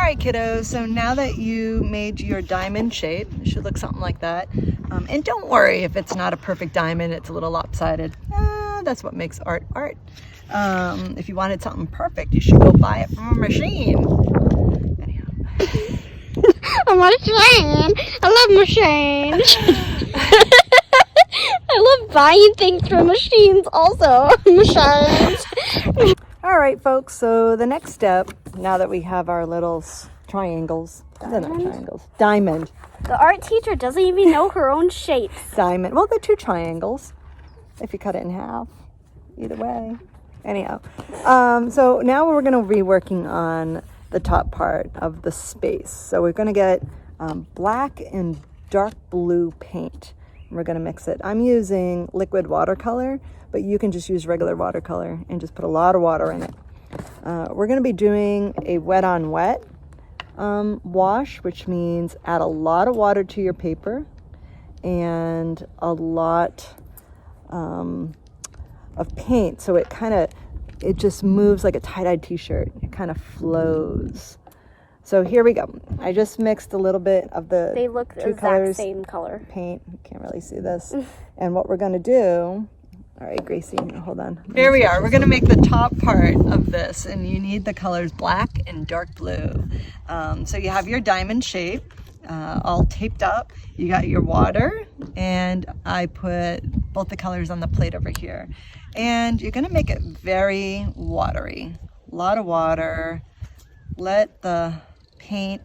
right, kiddos, so now that you made your diamond shape, it should look something like that. And don't worry if it's not a perfect diamond, it's a little lopsided. That's what makes art art. If you wanted something perfect, you should go buy it from a machine. Anyhow. A machine. I love machines. I love buying things from machines also. Machines. All right, folks, so the next step, now that we have our little triangles, they're not triangles, diamond. The art teacher doesn't even know her own shapes. Diamond, well, they're two triangles, if you cut it in half, either way. Anyhow, so now we're going to be working on the top part of the space. So we're going to get black and dark blue paint. We're going to mix it. I'm using liquid watercolor, but you can just use regular watercolor and just put a lot of water in it. We're going to be doing a wet on wet wash, which means add a lot of water to your paper and a lot of paint, so it just moves like a tie-dyed t-shirt. It kind of flows. So here we go. I just mixed a little bit of the They look the two exact colors same color. paint. You can't really see this. And what we're going to do, all right, Gracie, hold on. Here we are. We're going to make the top part of this, and you need the colors black and dark blue. So you have your diamond shape all taped up. You got your water, and I put both the colors on the plate over here. And you're going to make it very watery. A lot of water. Let the paint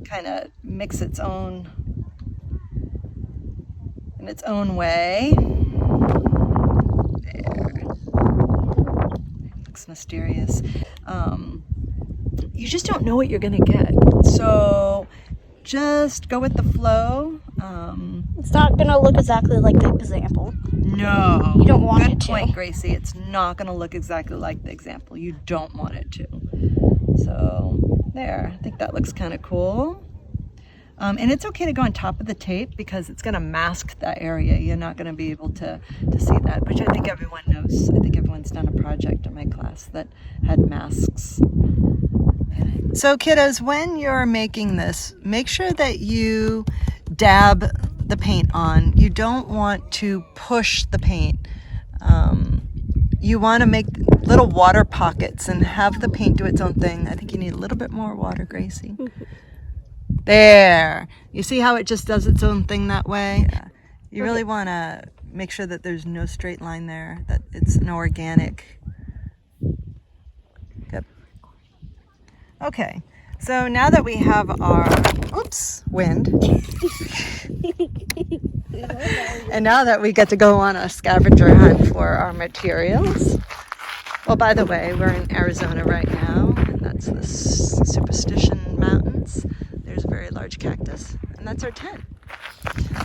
kind of mix in its own way. There. Looks mysterious. You just don't know what you're going to get. So just go with the flow. It's not going to look exactly like the example. No. You don't want it to. Good point, Gracie. It's not going to look exactly like the example. You don't want it to. So there, I think that looks kind of cool. And it's okay to go on top of the tape because it's going to mask that area. You're not going to be able to see that, which I think everyone knows. I think everyone's done a project in my class that had masks. So kiddos, when you're making this, make sure that you dab the paint on. You don't want to push the paint. You want to make little water pockets and have the paint do its own thing. I think you need a little bit more water, Gracie. There. You see how it just does its own thing that way? You really want to make sure that there's no straight line there, that it's an organic. Yep. Okay. So now that we have our, wind. And now that we get to go on a scavenger hunt for our materials. Well, by the way, we're in Arizona right now, and that's the Superstition Mountains. There's a very large cactus, and that's our tent.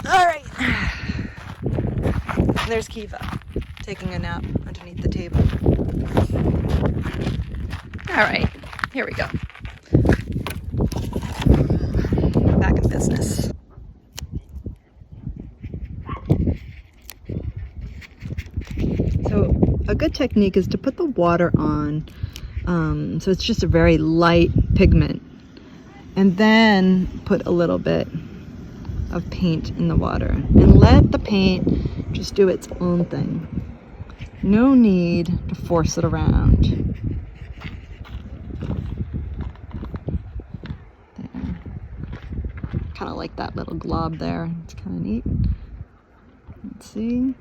All right. And there's Kiva taking a nap underneath the table. All right, here we go. Back in business. So a good technique is to put the water on, so it's just a very light pigment, and then put a little bit of paint in the water and let the paint just do its own thing. No need to force it around. Kind of like that little glob there. It's kind of neat. Let's see.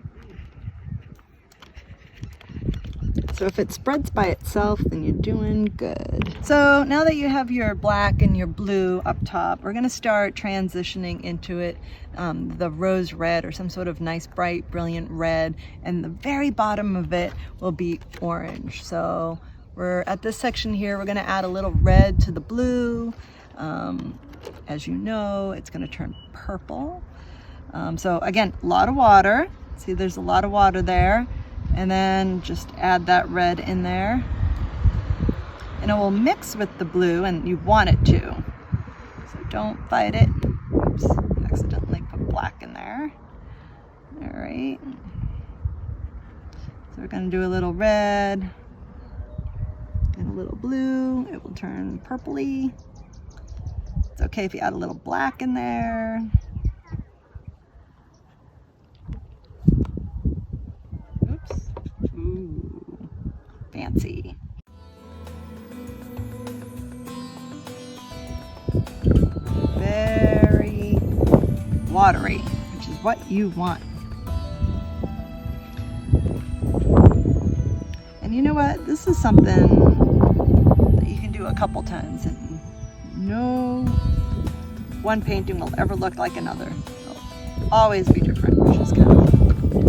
So if it spreads by itself, then you're doing good. So now that you have your black and your blue up top, we're going to start transitioning into it, the rose red or some sort of nice, bright, brilliant red. And the very bottom of it will be orange. So we're at this section here, we're going to add a little red to the blue. As you know, it's going to turn purple. So again, a lot of water. See, there's a lot of water there. And then just add that red in there. And it will mix with the blue, and you want it to. So don't fight it. Oops, accidentally put black in there. All right. So we're going to do a little red and a little blue. It will turn purpley. It's okay if you add a little black in there. Oops. Ooh, fancy. Very watery, which is what you want. And you know what? This is something that you can do a couple times and no one painting will ever look like another. It'll always be different, which is kind of cool.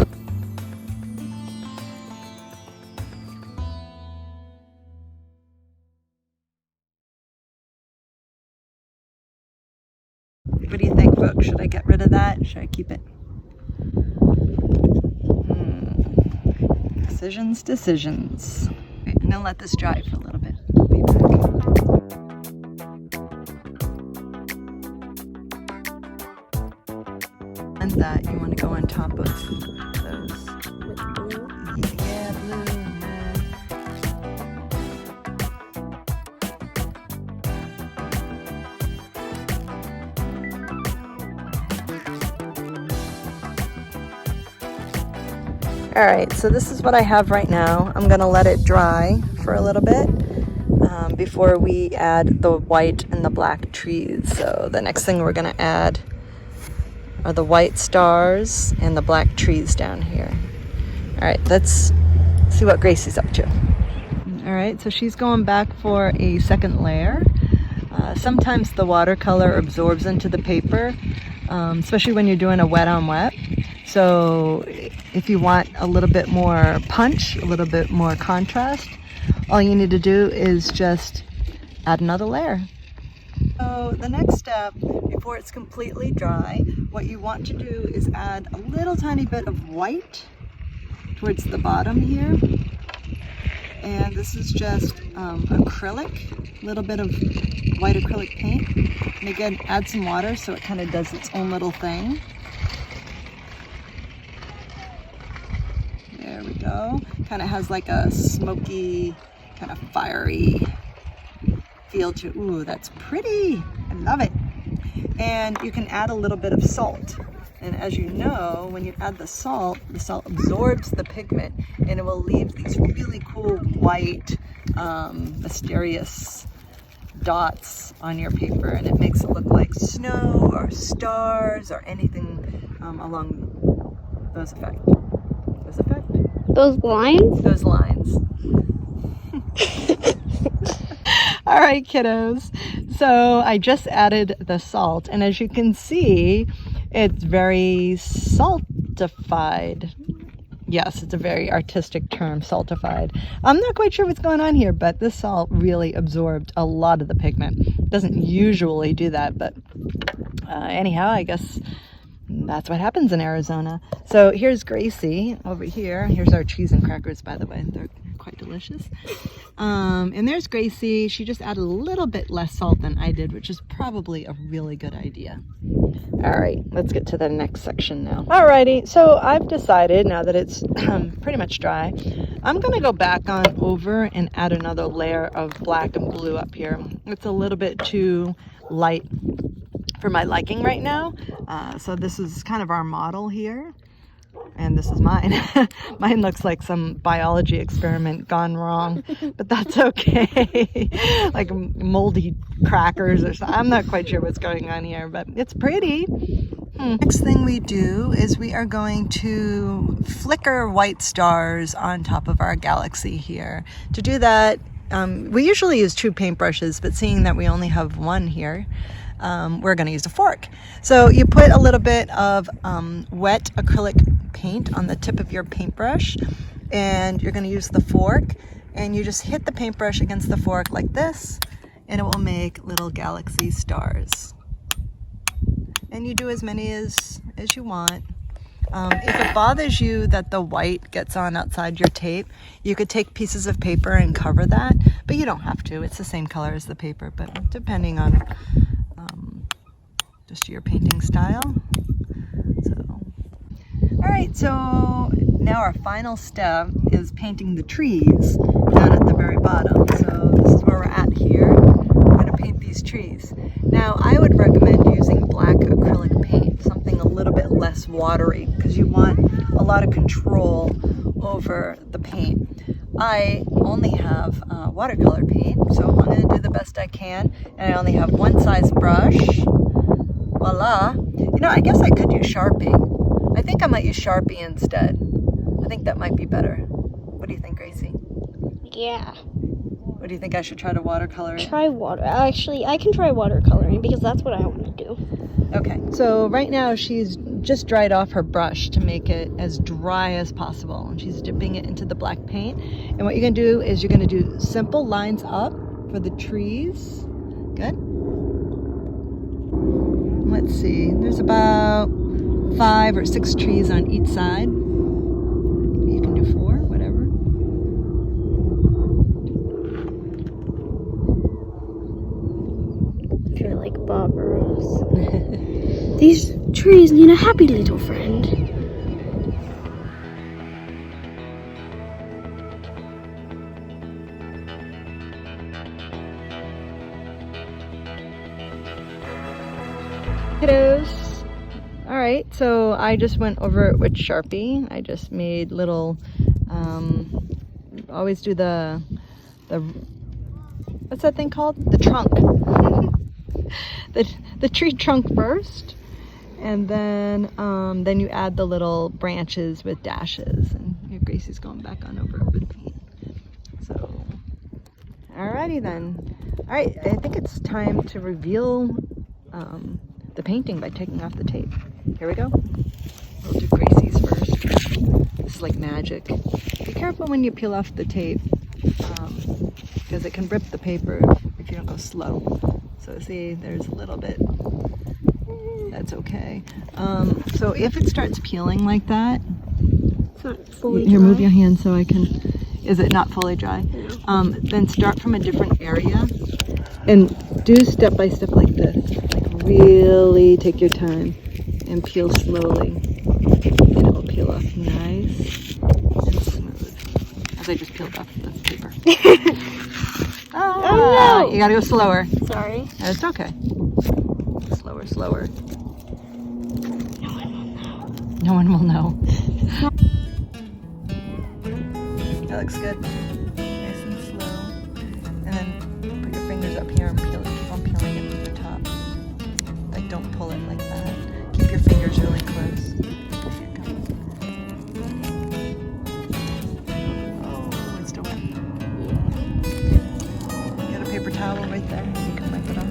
What do you think, folks? Should I get rid of that? Should I keep it? Decisions. Okay, I'm gonna let this dry for a little bit. I'll be back. And that you want to go on top of those. With blue. Yeah, blue and red. All right, so this is what I have right now. I'm gonna let it dry for a little bit before we add the white and the black trees. So the next thing we're gonna add are the white stars and the black trees down here. All right, let's see what Gracie's up to. All right, so she's going back for a second layer. Sometimes the watercolor absorbs into the paper, especially when you're doing a wet on wet. So if you want a little bit more punch, a little bit more contrast, all you need to do is just add another layer. So the next step, before it's completely dry, what you want to do is add a little tiny bit of white towards the bottom here. And this is just acrylic, a little bit of white acrylic paint. And again, add some water so it kind of does its own little thing. There we go. Kind of has like a smoky, kind of fiery feel to it. Ooh, that's pretty. I love it. And you can add a little bit of salt. And as you know, when you add the salt absorbs the pigment and it will leave these really cool white, mysterious dots on your paper, and it makes it look like snow or stars or anything along those effects. Those lines? Those lines. All right, kiddos. So I just added the salt, and as you can see, it's very saltified. Yes, it's a very artistic term, saltified. I'm not quite sure what's going on here, but this salt really absorbed a lot of the pigment. It doesn't usually do that, but anyhow, I guess that's what happens in Arizona. So here's Gracie over here. Here's our cheese and crackers, by the way. They're quite delicious. And there's Gracie. She just added a little bit less salt than I did, which is probably a really good idea. All right, let's get to the next section now. Alrighty, so I've decided now that it's pretty much dry, I'm gonna go back on over and add another layer of black and blue up here. It's a little bit too light for my liking right now. So this is kind of our model here. And this is mine. Mine looks like some biology experiment gone wrong, but that's okay. Like moldy crackers or something. I'm not quite sure what's going on here, but it's pretty. Next thing we do is we are going to flicker white stars on top of our galaxy here. To do that, we usually use 2 paintbrushes, but seeing that we only have 1 here, we're going to use a fork. So you put a little bit of wet acrylic paint on the tip of your paintbrush, and you're going to use the fork, and you just hit the paintbrush against the fork like this, and it will make little galaxy stars. And you do as many as you want. If it bothers you that the white gets on outside your tape, you could take pieces of paper and cover that, but you don't have to. It's the same color as the paper, but depending on just your painting style. All right, so now our final step is painting the trees down at the very bottom. So this is where we're at here. We're going to paint these trees trees. Now I would recommend using black acrylic paint, something a little bit less watery, because you want a lot of control over the paint. I only have watercolor paint, so I'm going to do the best I can, and I only have one size brush. Voila! You know, I guess I could use Sharpie. I think I might use Sharpie instead. I think that might be better. What do you think, Gracie? Yeah. What do you think I should try to watercolor it? Try water. Actually, I can try watercoloring because that's what I want to do. Okay, so right now she's just dried off her brush to make it as dry as possible. And she's dipping it into the black paint. And what you're gonna do is you're gonna do simple lines up for the trees. Good. Let's see, there's about 5 or 6 trees on each side. You can do 4, whatever. If you're like Bob Rose. These trees need a happy little friend. Kiddos. All right, so I just went over it with Sharpie. I just made little, always do the what's that thing called? The trunk. the tree trunk first, and then you add the little branches with dashes. And here Gracie's going back on over it with paint. So, alrighty then. All right, I think it's time to reveal the painting by taking off the tape. Here we go. We'll do Gracie's first. This is like magic. Be careful when you peel off the tape, because it can rip the paper if you don't go slow. So see, there's a little bit. That's okay. So if it starts peeling like that, It's not fully here, dry. move your hand so I can. Is it not fully dry? No. Then start from a different area and do step by step like this. Like really take your time and peel slowly, and it will peel off nice and smooth. As I just peeled off the paper. Oh no! You gotta go slower. Sorry. It's okay. Slower, slower. No one will know. That looks good. Nice and slow. And then put your fingers up here and peel it. Keep on peeling it from the top. Like, don't pull it like that. Keep your fingers really close. There you go. Oh, it's still wet. You got a paper towel right there. You can wipe it off.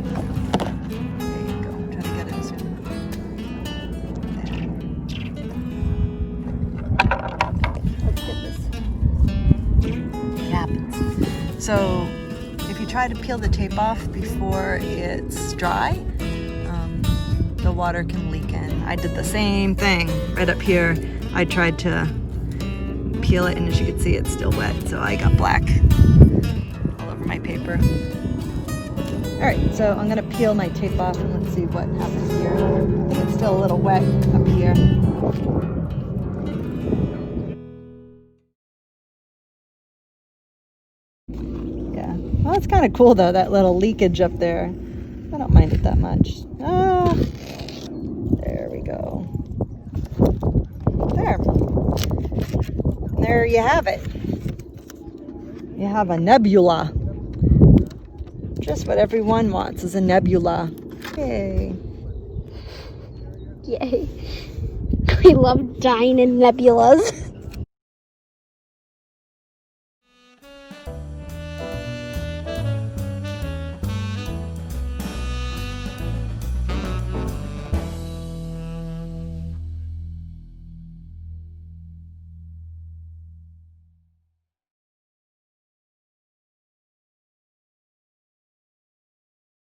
There you go. Try to get it soon. Let's get this. It happens. So if you try to peel the tape off before it's dry, the water can leak in. I did the same thing right up here. I tried to peel it, and as you can see, it's still wet, so I got black all over my paper. All right, so I'm gonna peel my tape off and let's see what happens here. I think it's still a little wet up here. Yeah, well, it's kind of cool though, that little leakage up there. I don't mind it that much. Ah, there we go. There. And there you have it. You have a nebula. Just what everyone wants is a nebula. Yay. Yay. I love dying in nebulas.